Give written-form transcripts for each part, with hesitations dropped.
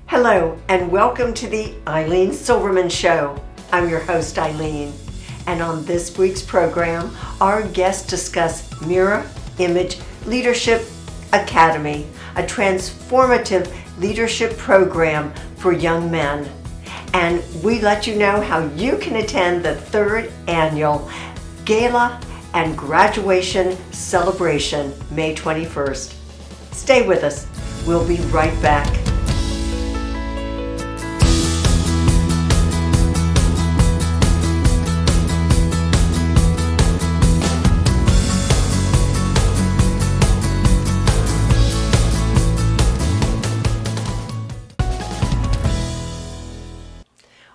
Hello and welcome to the Ilene Silverman Show. I'm your host Ilene, and on this week's program, our guests discuss Mirror Image Leadership Academy, a transformative leadership program for young men. And we let you know how you can attend the third annual Gala and Graduation Celebration, May 21st. Stay with us. We'll be right back.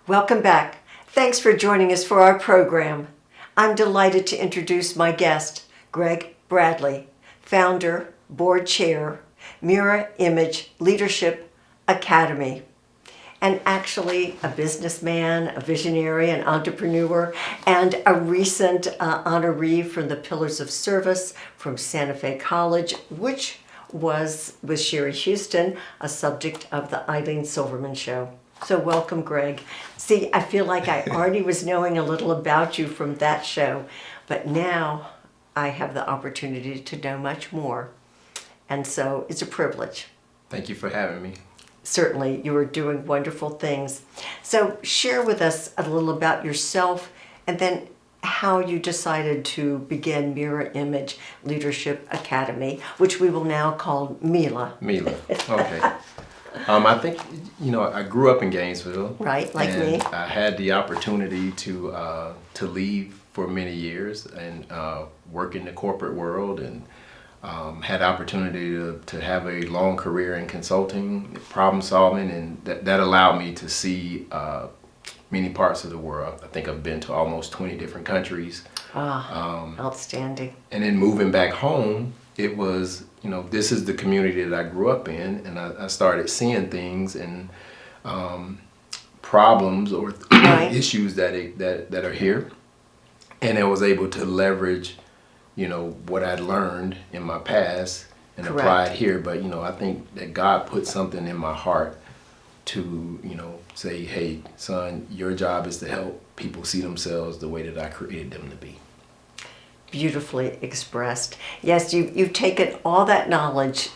Welcome back. Thanks for joining us for our program. I'm delighted to introduce my guest, Greg Bradley, founder, board chair, Mirror Image Leadership Academy, and actually a businessman, a visionary, an entrepreneur, and a recent honoree from the Pillars of Service from Santa Fe College, which was with Sherry Houston, a subject of the Ilene Silverman Show. So welcome, Greg. See, I feel like I already was knowing a little about you from that show, but now I have the opportunity to know much more. And so it's a privilege. Thank you for having me. Certainly, you are doing wonderful things. So share with us a little about yourself and then how you decided to begin Mirror Image Leadership Academy, which we will now call MILA. Mila, okay. I think, I grew up in Gainesville. Right, like me. I had the opportunity to leave for many years and work in the corporate world, and had opportunity to have a long career in consulting, problem solving, and that allowed me to see many parts of the world. I think I've been to almost 20 different countries. Outstanding. And then moving back home, it was, this is the community that I grew up in, and I started seeing things and problems or Right. issues that are here, and I was able to leverage, what I'd learned in my past and Correct. apply it here. But I think that God put something in my heart to say, hey, son, your job is to help people see themselves the way that I created them to be. Beautifully expressed. Yes, you've taken all that knowledge,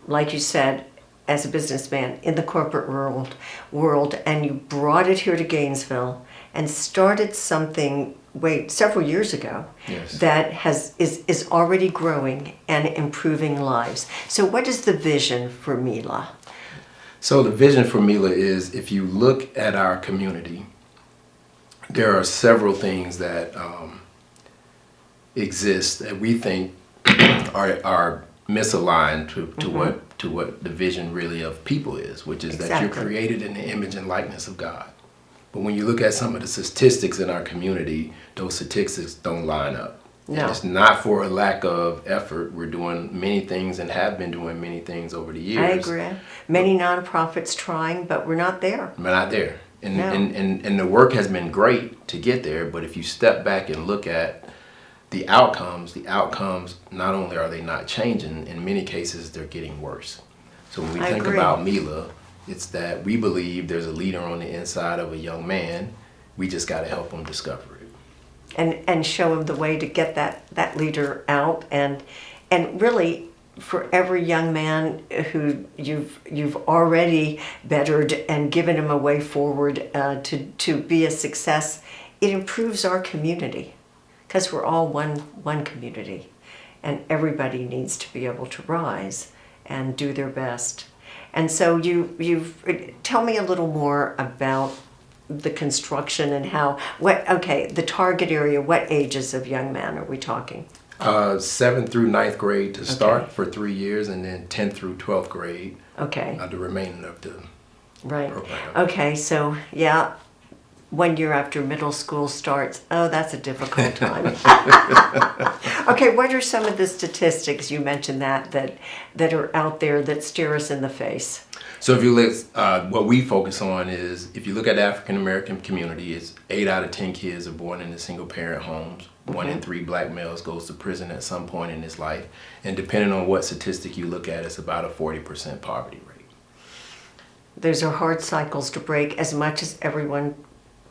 like you said, as a businessman in the corporate world, and you brought it here to Gainesville and started something several years ago. Yes. That is already growing and improving lives. So what is the vision for Mila? So the vision for Mila is, if you look at our community, there are several things that exist that we think are misaligned to what the vision really of people is, which is that you're created in the image and likeness of God. But when you look at some of the statistics in our community, those statistics don't line up. No. And it's not for a lack of effort. We're doing many things and have been doing many things over the years. I agree. Many nonprofits trying, but we're not there. We're not there. And, No. and the work has been great to get there, but if you step back and look at the outcomes not only are they not changing, in many cases they're getting worse. So when we I think agree. about Mila, it's that we believe there's a leader on the inside of a young man. We just got to help him discover it. And show him the way to get that leader out, and really for every young man who you've already bettered and given him a way forward to be a success, it improves our community because we're all one community, and everybody needs to be able to rise and do their best. And so tell me a little more about the construction and the target area, what ages of young men are we talking? 7th through 9th grade to start for 3 years, and then 10th through 12th grade. Okay. The remaining of the Right. program. Okay, so 1 year after middle school starts, that's a difficult time. Okay, what are some of the statistics, you mentioned that are out there that stare us in the face? So if you look, what we focus on is, if you look at the African American community, it's 8 out of 10 kids are born into single parent homes. 1 in 3 black males goes to prison at some point in his life. And depending on what statistic you look at, it's about a 40% poverty rate. Those are hard cycles to break as much as everyone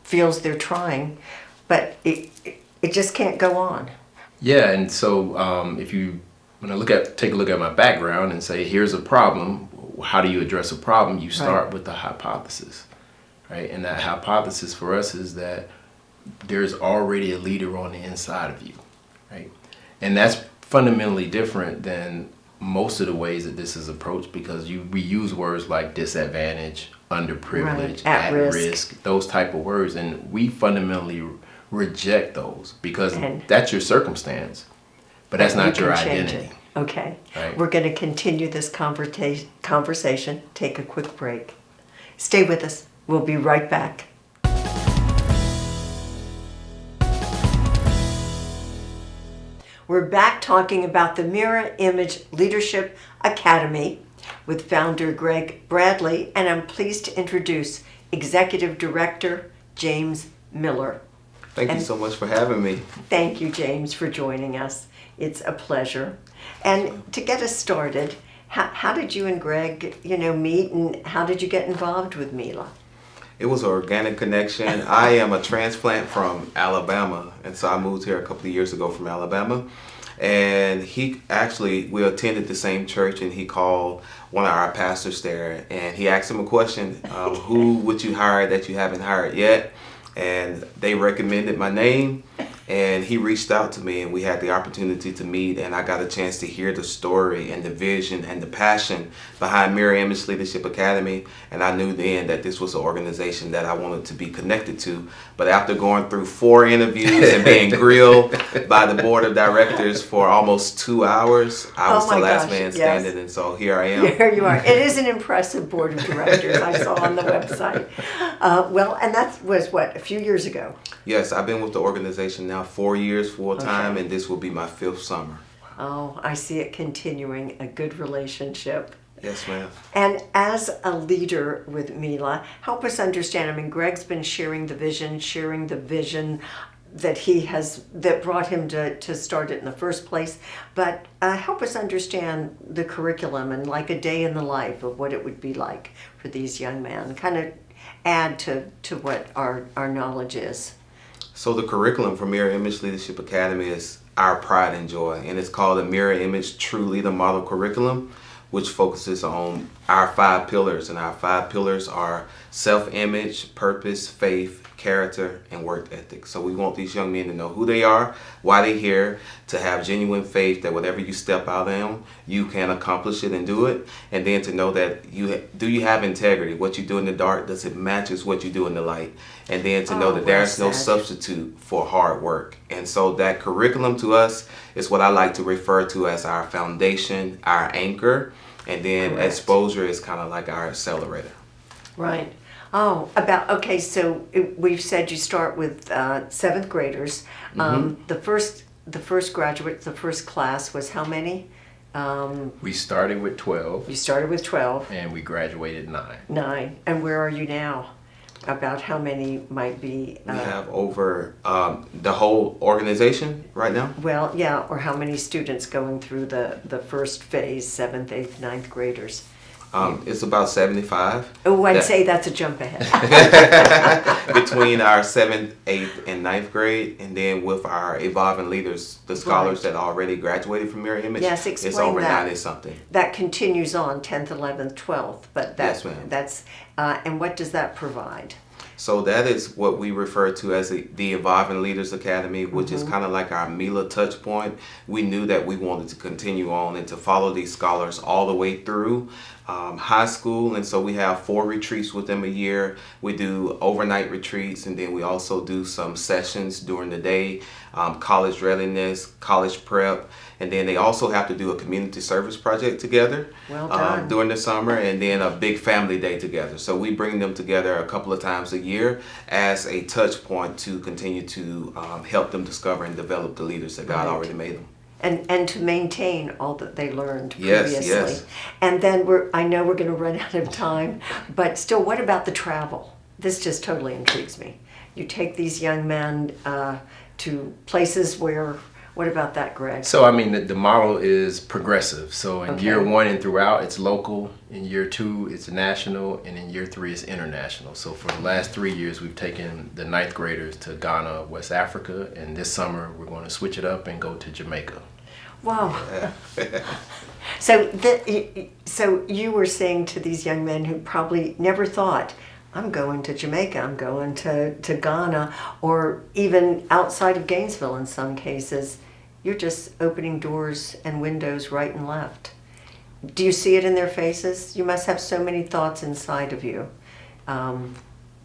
feels they're trying, but it just can't go on. Yeah, and so when take a look at my background and say, here's a problem, how do you address a problem? You start Right. with the hypothesis, right? And that hypothesis for us is that there's already a leader on the inside of you, right? And that's fundamentally different than most of the ways that this is approached, because we use words like disadvantage, underprivileged, Right. At risk, those type of words, and we fundamentally reject those because And- that's your circumstance, but that's not You your can change identity. it. Okay. Right. We're going to continue this conversation. Take a quick break. Stay with us. We'll be right back. We're back talking about the Mirror Image Leadership Academy with founder Greg Bradley, and I'm pleased to introduce Executive Director James Miller. Thank you so much for having me. Thank you, James, for joining us. It's a pleasure. And to get us started, how did you and Greg, meet, and how did you get involved with Mila? It was an organic connection. I am a transplant from Alabama, and so I moved here a couple of years ago from Alabama. And we attended the same church, and he called one of our pastors there, and he asked him a question, who would you hire that you haven't hired yet? And they recommended my name, and he reached out to me, and we had the opportunity to meet, and I got a chance to hear the story and the vision and the passion behind Mirror Image Leadership Academy, and I knew then that this was an organization that I wanted to be connected to. But after going through 4 interviews and being grilled by the board of directors for almost 2 hours, I was the last man standing, and so here I am. Here you are. It is an impressive board of directors I saw on the website. And that was, a few years ago? Yes, I've been with the organization now 4 years full time, and this will be my 5th summer. Oh, I see it continuing, a good relationship. Yes, ma'am. And as a leader with Mila, help us understand. Greg's been sharing the vision that brought him to start it in the first place. But help us understand the curriculum and like a day in the life of what it would be like for these young men. Kind of add to what our knowledge is. So the curriculum for Mirror Image Leadership Academy is our pride and joy, and it's called the Mirror Image True Leader Model Curriculum, which focuses on our 5 pillars, and our 5 pillars are self-image, purpose, faith, character, and work ethic. So we want these young men to know who they are, why they're here, to have genuine faith that whatever you step out on, you can accomplish it and do it, and then to know that you have integrity. What you do in the dark, does it matches what you do in the light? And then to know that there's no substitute for hard work. And so that curriculum to us is what I like to refer to as our foundation, our anchor, and then exposure is kind of like our accelerator. Right. Oh, so we've said you start with 7th graders. The first graduate, the first class was how many? We started with 12. You started with 12. And we graduated 9. 9. And where are you now? About how many might be? We have over the whole organization right now. Well, yeah, or how many students going through the first phase, 7th, 8th, 9th graders? It's about 75. Oh, I'd say that's a jump ahead. Between our 7th, 8th, and 9th grade, and then with our evolving leaders, the scholars that already graduated from Mirror Image, yes, it's over 90-something. That continues on 10th, 11th, 12th, but yes, ma'am. That's and what does that provide? So that is what we refer to as the Evolving Leaders Academy, which is kind of like our Mila touch point. We knew that we wanted to continue on and to follow these scholars all the way through high school, and so we have 4 retreats with them a year. We do overnight retreats, and then we also do some sessions during the day, college readiness, college prep, and then they also have to do a community service project together during the summer, and then a big family day together. So we bring them together a couple of times a year as a touch point to continue to help them discover and develop the leaders that God already made them. And to maintain all that they learned previously. Yes. And then I know we're going to run out of time, but still, what about the travel? This just totally intrigues me. You take these young men to places where What about that, Greg? So, I mean, the model is progressive. So, in Okay. year 1 and throughout, it's local. In year 2, it's national. And in year 3, it's international. So, for the last 3 years, we've taken the ninth graders to Ghana, West Africa. And this summer, we're going to switch it up and go to Jamaica. Wow. So you were saying to these young men who probably never thought, I'm going to Jamaica, I'm going to Ghana, or even outside of Gainesville in some cases, you're just opening doors and windows right and left. Do you see it in their faces? You must have so many thoughts inside of you.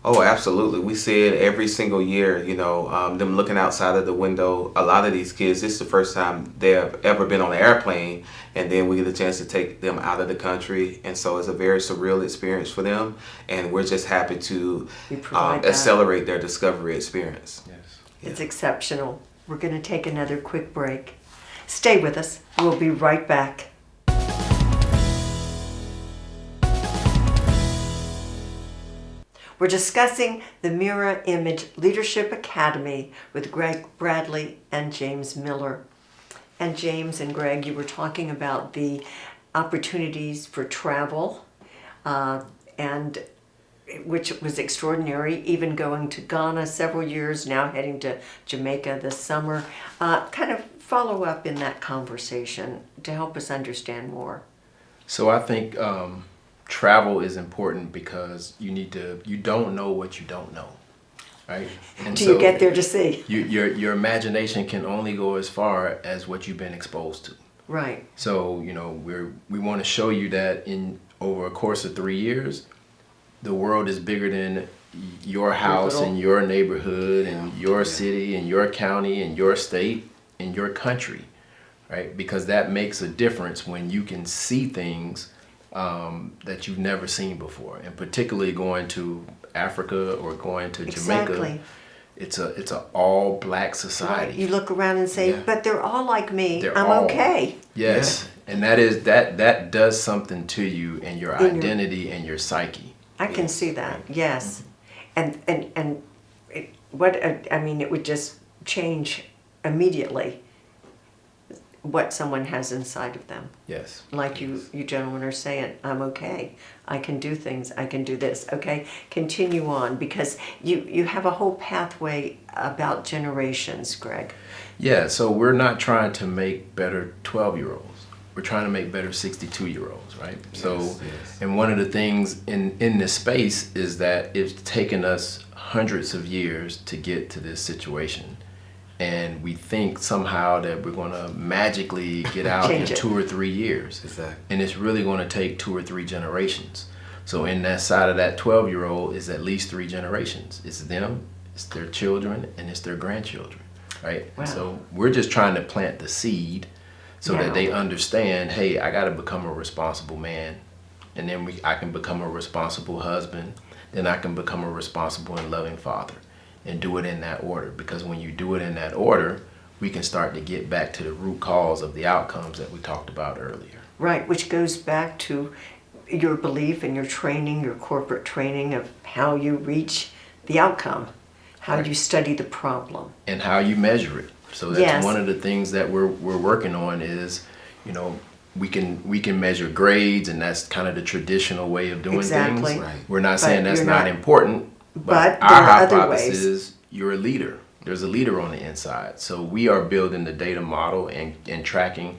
Oh, absolutely. We see it every single year, them looking outside of the window. A lot of these kids, this is the first time they have ever been on an airplane, and then we get a chance to take them out of the country. And so it's a very surreal experience for them, and we're just happy to You provide that. accelerate their discovery experience. Yes. It's exceptional. We're going to take another quick break. Stay with us. We'll be right back. We're discussing the Mirror Image Leadership Academy with Greg Bradley and James Miller. And James and Greg, you were talking about the opportunities for travel, and which was extraordinary, even going to Ghana several years, now heading to Jamaica this summer. Kind of follow up in that conversation to help us understand more. So, I think travel is important because you don't know what you don't know, right? And Do you get there to see? Your imagination can only go as far as what you've been exposed to. Right. So, we want to show you that over a course of 3 years, the world is bigger than your house little- and your neighborhood and your city and your county and your state and your country, right? Because that makes a difference when you can see things that you've never seen before, and particularly going to Africa or going to Jamaica. Exactly. It's a all black society. Right. You look around and say, Yeah. but they're all like me. They're I'm all- okay. Yes, and that does something to you and your In your- identity and your psyche. I can see that. Yes. And it would just change immediately what someone has inside of them. Yes. Like you gentlemen are saying, I'm okay. I can do things. I can do this. Okay, continue on, because you have a whole pathway about generations, Greg. Yeah, so we're not trying to make better 12-year-olds. We're trying to make better 62-year-olds, right? Yes. And one of the things in this space is that it's taken us hundreds of years to get to this situation. And we think somehow that we're going to magically get out in Change it. 2 or 3 years. Exactly. And it's really going to take 2 or 3 generations. So in that side of that 12-year-old is at least 3 generations. It's them, it's their children, and it's their grandchildren, right? Wow. So we're just trying to plant the seed so Now. that they understand, hey, I got to become a responsible man. And then I can become a responsible husband. Then I can become a responsible and loving father. And do it in that order, because when you do it in that order, we can start to get back to the root cause of the outcomes that we talked about earlier. Right, which goes back to your belief and your training, your corporate training of how you reach the outcome, how Right. you study the problem. And how you measure it. So that's Yes. one of the things that we're working on is, we can measure grades, and that's kind of the traditional way of doing Exactly. things. Right. We're not But saying that's you're not not- important, but our there are other hypothesis ways. is you're a leader. There's a leader on the inside. So we are building the data model and tracking,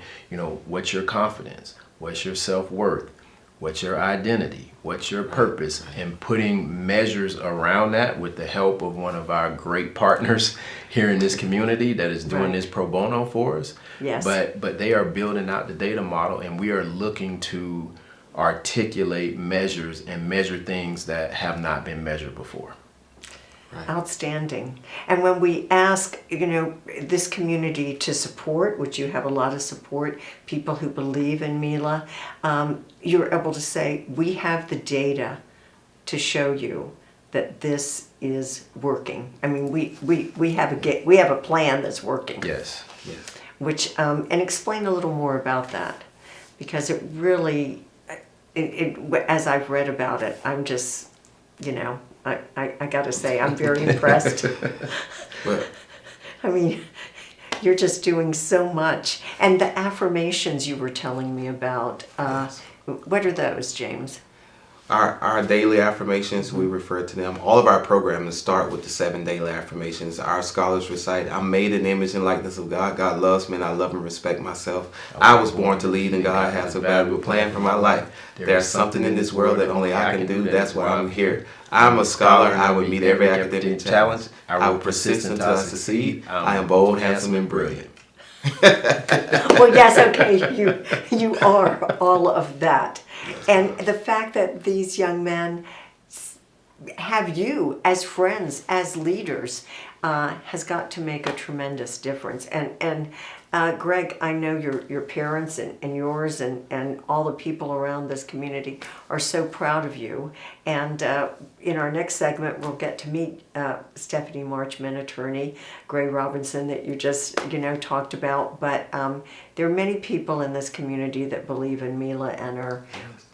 what's your confidence, what's your self-worth, what's your identity, what's your purpose, and putting measures around that with the help of one of our great partners here in this community that is doing Right. this pro bono for us. Yes. But they are building out the data model, and we are looking to articulate measures and measure things that have not been measured before. Outstanding. And when we ask, this community to support, which you have a lot of support, people who believe in Mila, you're able to say, we have the data to show you that this is working. I mean, we have a plan that's working. Yes. Yes. Which and explain a little more about that, because it really, as I've read about it, I'm just, I got to say, I'm very impressed. But I mean, You're just doing so much. And the affirmations you were telling me about, what are those, James? Our daily affirmations, we refer to them. All of our programs start with the 7 daily affirmations. Our scholars recite, I'm made in the image and likeness of God. God loves me and I love and respect myself. I was born to lead and God has a valuable plan for my life. There's something in this world that only I can do. That's why I'm here. I'm a scholar. I would meet every academic challenge. I will persist until I succeed. I am bold, handsome, and brilliant. Well, yes, okay, you are all of that. And the fact that these young men have you as friends, as leaders, has got to make a tremendous difference. And Greg, I know your parents and yours and all the people around this community are so proud of you. And in our next segment, we'll get to meet Stephanie Marchman, attorney, Gray Robinson, that you just talked about. But there are many people in this community that believe in Mila and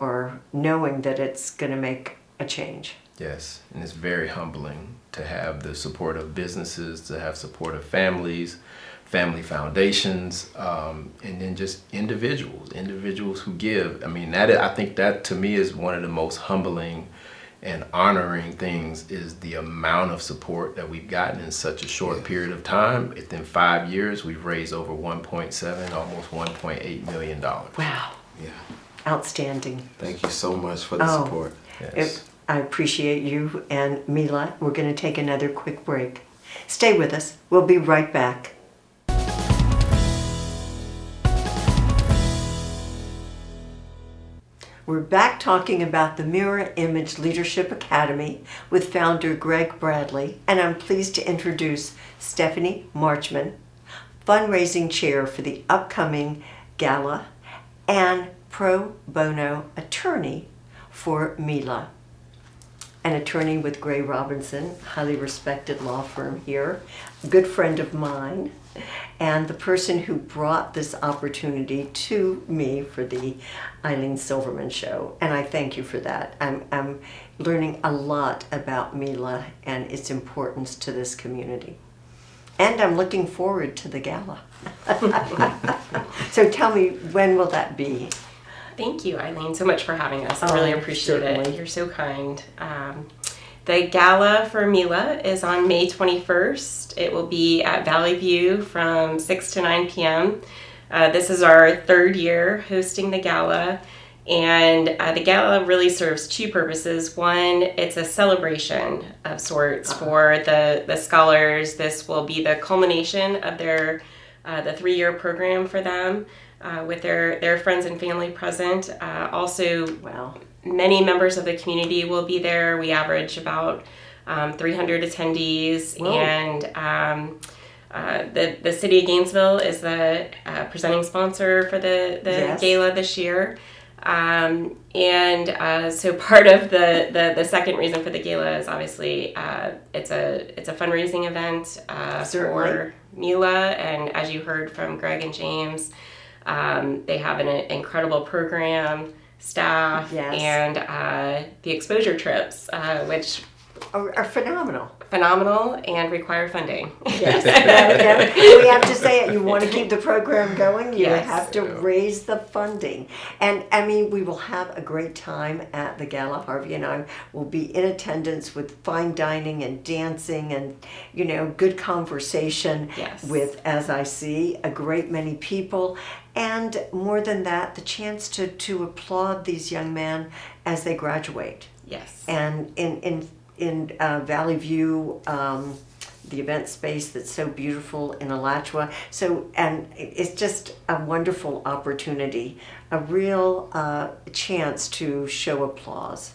are knowing that it's going to make a change. Yes, and it's very humbling to have the support of businesses, to have support of families, family foundations, and then just individuals who give. I mean, I think that to me is one of the most humbling and honoring things, is the amount of support that we've gotten in such a short period of time. Within 5 years, we've raised over 1.7, almost $1.8 million. Wow. Yeah. Outstanding. Thank you so much for the support. Yes. I appreciate you and Mila. We're going to take another quick break. Stay with us. We'll be right back. We're back talking about the Mirror Image Leadership Academy with founder Greg Bradley, and I'm pleased to introduce Stephanie Marchman, fundraising chair for the upcoming gala and pro bono attorney for Mila. An attorney with Gray Robinson, highly respected law firm here, a good friend of mine, and the person who brought this opportunity to me for the Ilene Silverman show. And I thank you for that. I'm learning a lot about Mila and its importance to this community. And I'm looking forward to the gala. So tell me, when will that be? Thank you, Ilene, so much for having us. I really appreciate certainly. it. You're so kind. The gala for Mila is on May 21st. It will be at Valley View from 6 to 9 p.m. This is our 3rd year hosting the gala. And the gala really serves 2 purposes. One, it's a celebration of sorts for the scholars. This will be the culmination of their the 3-year program for them. With their friends and family present. Also, many members of the community will be there. We average about 300 attendees. Whoa. And the city of Gainesville is the presenting sponsor for the yes. gala this year. So part of the second reason for the gala is obviously it's a fundraising event for Mila. And as you heard from Greg and James, they have an incredible program, staff, yes. and the exposure trips, which are phenomenal. Phenomenal and require funding. Yes, we have to say it. You want to keep the program going, you yes. have to raise the funding. And I mean, we will have a great time at the gala. Harvey and I will be in attendance with fine dining and dancing and, good conversation yes. with, as I see, a great many people. And more than that, the chance to applaud these young men as they graduate. Yes. And in Valley View, the event space that's so beautiful in Alachua. So, and it's just a wonderful opportunity, a real chance to show applause.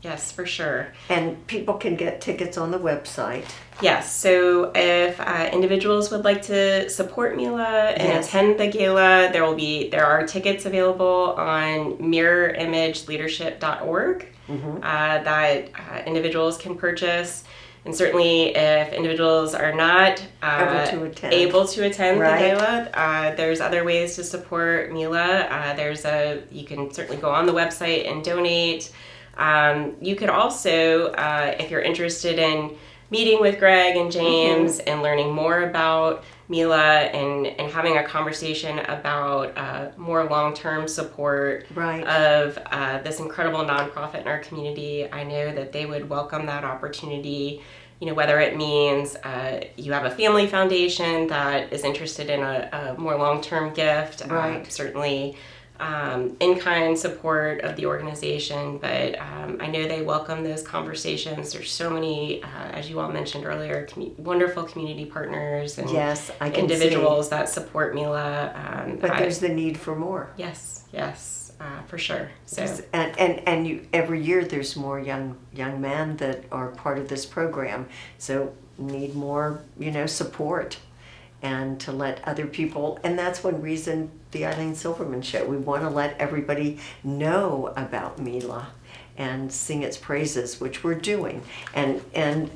Yes, for sure. And people can get tickets on the website. Yes, so if individuals would like to support Mila and yes. attend the gala, there are tickets available on mirrorimageleadership.org mm-hmm. That individuals can purchase. And certainly if individuals are not able to attend right. the gala, there's other ways to support Mila. You can certainly go on the website and donate. You could also, if you're interested in meeting with Greg and James and learning more about Mila and having a conversation about more long-term support Right. of this incredible nonprofit in our community. I know that they would welcome that opportunity, whether it means you have a family foundation that is interested in a more long-term gift, Right. certainly in-kind support of the organization, but I know they welcome those conversations. There's so many, as you all mentioned earlier, wonderful community partners and Yes, I can individuals that support Mila. But there's the need for more. Yes, for sure. So And you, every year there's more young men that are part of this program, so need more support, and to let other people. And that's one reason the Ilene Silverman Show. We want to let everybody know about Mila and sing its praises, which we're doing. And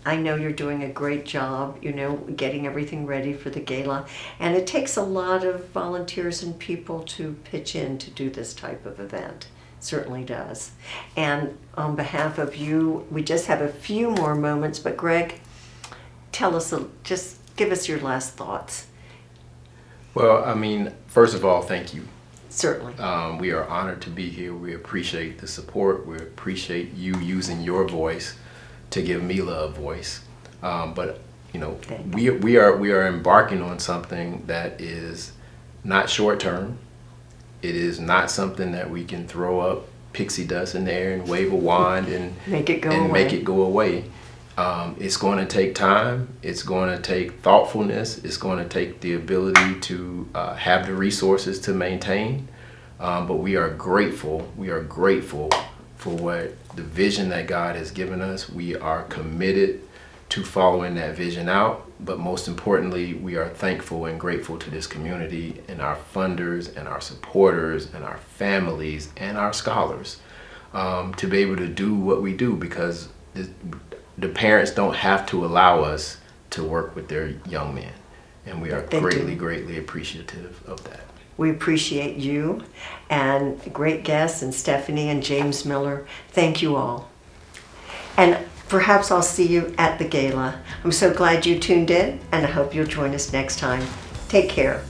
I know you're doing a great job, getting everything ready for the gala. And it takes a lot of volunteers and people to pitch in to do this type of event. Certainly does. And on behalf of you, we just have a few more moments, but Greg, tell us, just give us your last thoughts. Well, I mean, first of all, thank you. Certainly. We are honored to be here. We appreciate the support. We appreciate you using your voice to give Mila a voice. But we are embarking on something that is not short term. It is not something that we can throw up pixie dust in the air and wave a wand and Make it go and away. make it go away. It's going to take time. It's going to take thoughtfulness. It's going to take the ability to have the resources to maintain. But we are grateful. We are grateful for what the vision that God has given us. We are committed to following that vision out. But most importantly, we are thankful and grateful to this community and our funders and our supporters and our families and our scholars to be able to do what we do, because the parents don't have to allow us to work with their young men. And we are greatly appreciative of that. We appreciate you and great guests, and Stephanie and James Miller. Thank you all. And perhaps I'll see you at the gala. I'm so glad you tuned in, and I hope you'll join us next time. Take care.